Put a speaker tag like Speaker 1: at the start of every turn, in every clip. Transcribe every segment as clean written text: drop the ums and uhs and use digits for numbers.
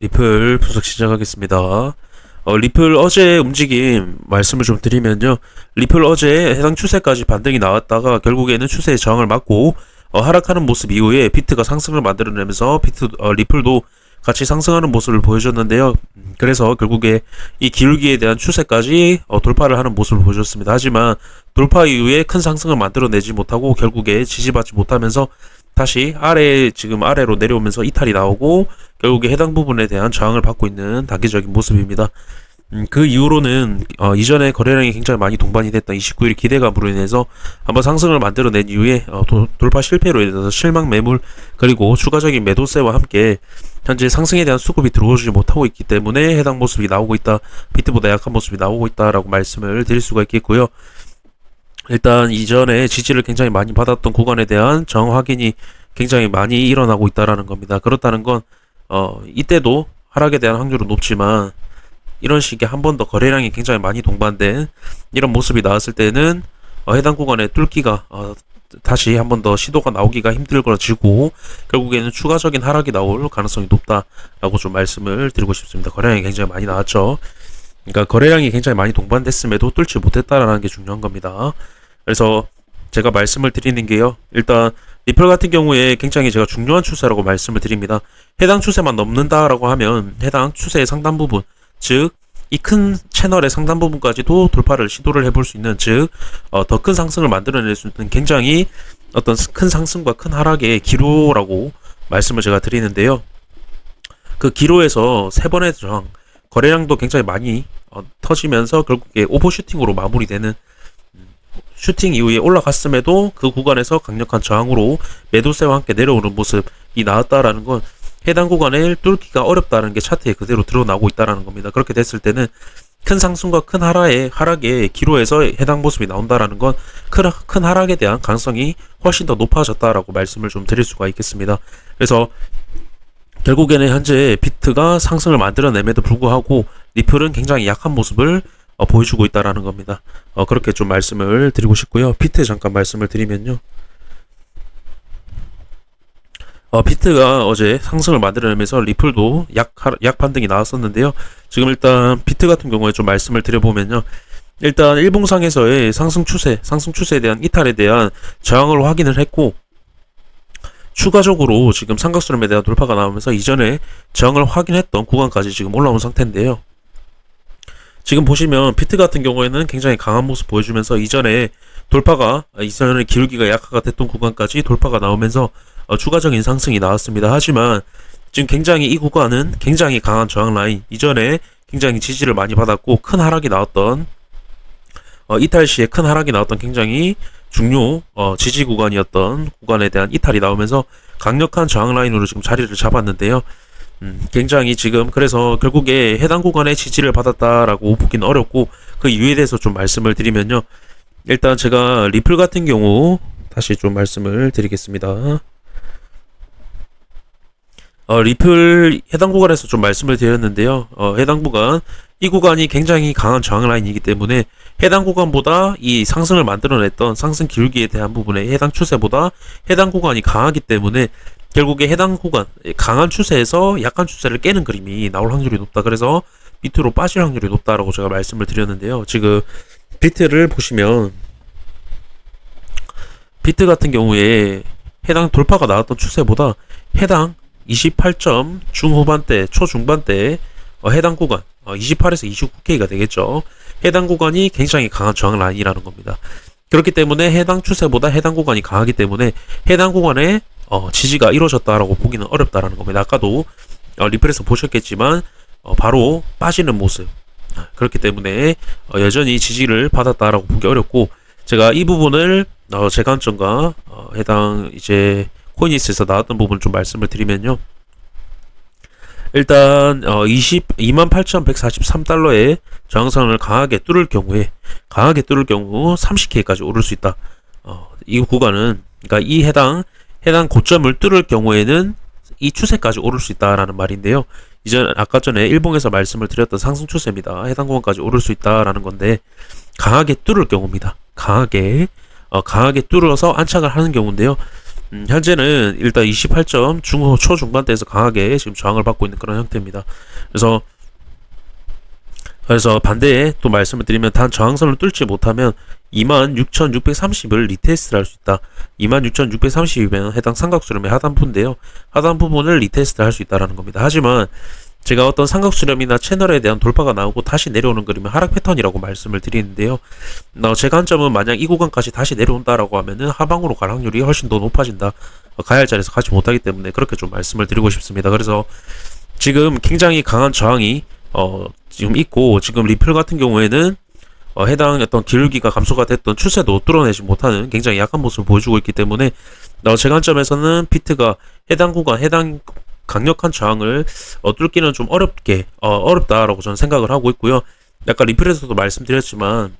Speaker 1: 리플 분석 시작하겠습니다. 리플 어제 움직임 말씀을 좀 드리면요. 리플 어제 해당 추세까지 반등이 나왔다가 결국에는 추세의 저항을 맞고 하락하는 모습 이후에 비트가 상승을 만들어내면서 리플도 같이 상승하는 모습을 보여줬는데요. 그래서 결국에 이 기울기에 대한 추세까지 돌파를 하는 모습을 보여줬습니다. 하지만 돌파 이후에 큰 상승을 만들어내지 못하고 결국에 지지받지 못하면서 다시 지금 아래로 내려오면서 이탈이 나오고 결국에 해당 부분에 대한 저항을 받고 있는 단기적인 모습입니다. 그 이후로는 이전에 거래량이 굉장히 많이 동반이 됐던 29일 기대감으로 인해서 한번 상승을 만들어낸 이후에 돌파 실패로 인해서 실망 매물 그리고 추가적인 매도세와 함께 현재 상승에 대한 수급이 들어오지 못하고 있기 때문에 해당 모습이 나오고 있다. 비트보다 약한 모습이 나오고 있다라고 말씀을 드릴 수가 있겠고요. 일단 이전에 지지를 굉장히 많이 받았던 구간에 대한 저항 확인이 굉장히 많이 일어나고 있다라는 겁니다. 그렇다는 건 이때도 하락에 대한 확률은 높지만 이런 식의 한 번 더 거래량이 굉장히 많이 동반된 이런 모습이 나왔을 때는 해당 구간의 뚫기가 다시 한 번 더 시도가 나오기가 힘들어지고 결국에는 추가적인 하락이 나올 가능성이 높다라고 좀 말씀을 드리고 싶습니다. 거래량이 굉장히 많이 나왔죠. 그러니까 거래량이 굉장히 많이 동반됐음에도 뚫지 못했다라는 게 중요한 겁니다. 그래서 제가 말씀을 드리는 게요. 일단 리플 같은 경우에 굉장히 제가 중요한 추세라고 말씀을 드립니다. 해당 추세만 넘는다라고 하면 해당 추세의 상단 부분, 즉 이 큰 채널의 상단 부분까지도 돌파를 시도를 해볼 수 있는, 즉 더 큰 상승을 만들어낼 수 있는 굉장히 어떤 큰 상승과 큰 하락의 기로라고 말씀을 제가 드리는데요. 그 기로에서 세 번의 저항, 거래량도 굉장히 많이 터지면서 결국에 오버슈팅으로 마무리되는, 슈팅 이후에 올라갔음에도 그 구간에서 강력한 저항으로 매도세와 함께 내려오는 모습이 나왔다라는 건 해당 구간을 뚫기가 어렵다는 게 차트에 그대로 드러나고 있다라는 겁니다. 그렇게 됐을 때는 큰 상승과 큰 하락의 기로에서 해당 모습이 나온다라는 건 큰 하락에 대한 가능성이 훨씬 더 높아졌다라고 말씀을 좀 드릴 수가 있겠습니다. 그래서 결국에는 현재 비트가 상승을 만들어냄에도 불구하고 리플은 굉장히 약한 모습을 보여주고 있다라는 겁니다. 그렇게 좀 말씀을 드리고 싶고요. 비트 잠깐 말씀을 드리면요. 비트가 어제 상승을 만들어내면서 리플도 약 반등이 나왔었는데요. 지금 일단 비트 같은 경우에 좀 말씀을 드려보면요. 일단 일봉상에서의 상승 추세에 대한 이탈에 대한 저항을 확인을 했고, 추가적으로 지금 삼각수렴에 대한 돌파가 나오면서 이전에 저항을 확인했던 구간까지 지금 올라온 상태인데요. 지금 보시면 비트 같은 경우에는 굉장히 강한 모습 보여주면서 이전에 기울기가 약화가 됐던 구간까지 돌파가 나오면서 추가적인 상승이 나왔습니다. 하지만 지금 굉장히 이 구간은 굉장히 강한 저항 라인, 이전에 굉장히 지지를 많이 받았고 큰 하락이 나왔던 이탈 시에 큰 하락이 나왔던 굉장히 중요 지지 구간이었던 구간에 대한 이탈이 나오면서 강력한 저항 라인으로 지금 자리를 잡았는데요. 굉장히 지금 그래서 결국에 해당 구간에 지지를 받았다라고 보기는 어렵고, 그 이유에 대해서 좀 말씀을 드리면요. 일단 제가 리플 같은 경우 다시 좀 말씀을 드리겠습니다. 리플 해당 구간에서 좀 말씀을 드렸는데요. 해당 구간, 이 구간이 굉장히 강한 저항 라인이기 때문에 해당 구간보다 이 상승을 만들어냈던 상승 기울기에 대한 부분에 해당 추세보다 해당 구간이 강하기 때문에 결국에 해당 구간, 강한 추세에서 약한 추세를 깨는 그림이 나올 확률이 높다. 그래서 비트로 빠질 확률이 높다라고 제가 말씀을 드렸는데요. 지금 비트를 보시면 비트 같은 경우에 해당 돌파가 나왔던 추세보다 해당 28점 중후반대, 초중반대 해당 구간 28에서 29K가 되겠죠. 해당 구간이 굉장히 강한 저항 라인이라는 겁니다. 그렇기 때문에 해당 추세보다 해당 구간이 강하기 때문에 해당 구간에 지지가 이루어졌다라고 보기는 어렵다라는 겁니다. 아까도 리플에서 보셨겠지만 바로 빠지는 모습, 그렇기 때문에 여전히 지지를 받았다라고 보기 어렵고, 제가 이 부분을 제 관점과 해당 이제 코인이스에서 나왔던 부분 좀 말씀을 드리면요. 일단 28,143달러의 저항선을 강하게 뚫을 경우 30K까지 오를 수 있다. 이 구간은, 그러니까 이 해당 고점을 뚫을 경우에는 이 추세까지 오를 수 있다라는 말인데요. 아까 전에 일봉에서 말씀을 드렸던 상승 추세입니다. 해당 구간까지 오를 수 있다라는 건데, 강하게 뚫을 경우입니다. 강하게 뚫어서 안착을 하는 경우인데요. 현재는 일단 28점 초중반대에서 강하게 지금 저항을 받고 있는 그런 형태입니다. 그래서 반대에 또 말씀을 드리면 단 저항선을 뚫지 못하면 26,630을 리테스트를 할 수 있다. 26,630이면 해당 삼각수렴의 하단부인데요. 하단 부분을 리테스트를 할 수 있다라는 겁니다. 하지만 제가 어떤 삼각수렴이나 채널에 대한 돌파가 나오고 다시 내려오는 그림은 하락 패턴이라고 말씀을 드리는데요. 제 관점은 만약 이 구간까지 다시 내려온다라고 하면은 하방으로 갈 확률이 훨씬 더 높아진다. 가야 할 자리에서 가지 못하기 때문에 그렇게 좀 말씀을 드리고 싶습니다. 그래서 지금 굉장히 강한 저항이 지금 있고, 지금 리플 같은 경우에는 해당 어떤 기울기가 감소가 됐던 추세도 뚫어내지 못하는 굉장히 약한 모습을 보여주고 있기 때문에 제 관점에서는 비트가 해당 구간, 해당 강력한 저항을 뚫기는 좀 어렵다라고 저는 생각을 하고 있고요. 약간 리플에서도 말씀드렸지만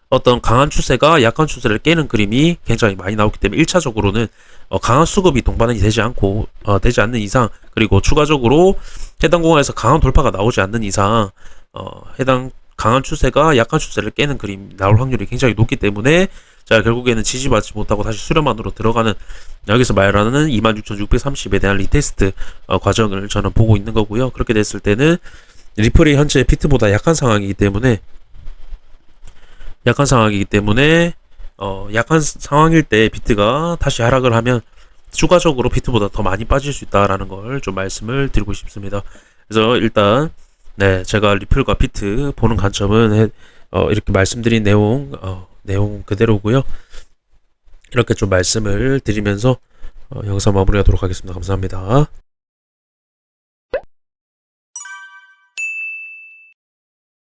Speaker 1: 어떤 강한 추세가 약한 추세를 깨는 그림이 굉장히 많이 나오기 때문에 1차적으로는 강한 수급이 동반이 되지 않는 이상, 그리고 추가적으로 해당 구간에서 강한 돌파가 나오지 않는 이상 해당 강한 추세가 약한 추세를 깨는 그림 나올 확률이 굉장히 높기 때문에 자, 결국에는 지지받지 못하고 다시 수렴안으로 들어가는, 여기서 말하는 26,630에 대한 리테스트 과정을 저는 보고 있는 거고요. 그렇게 됐을 때는 리플이 현재 비트보다 약한 상황이기 때문에 약한 상황일 때 비트가 다시 하락을 하면 추가적으로 비트보다 더 많이 빠질 수 있다라는 걸 좀 말씀을 드리고 싶습니다. 그래서 일단 네, 제가 리플과 비트 보는 관점은 이렇게 말씀드린 내용 그대로고요. 이렇게 좀 말씀을 드리면서 영상 마무리하도록 하겠습니다. 감사합니다.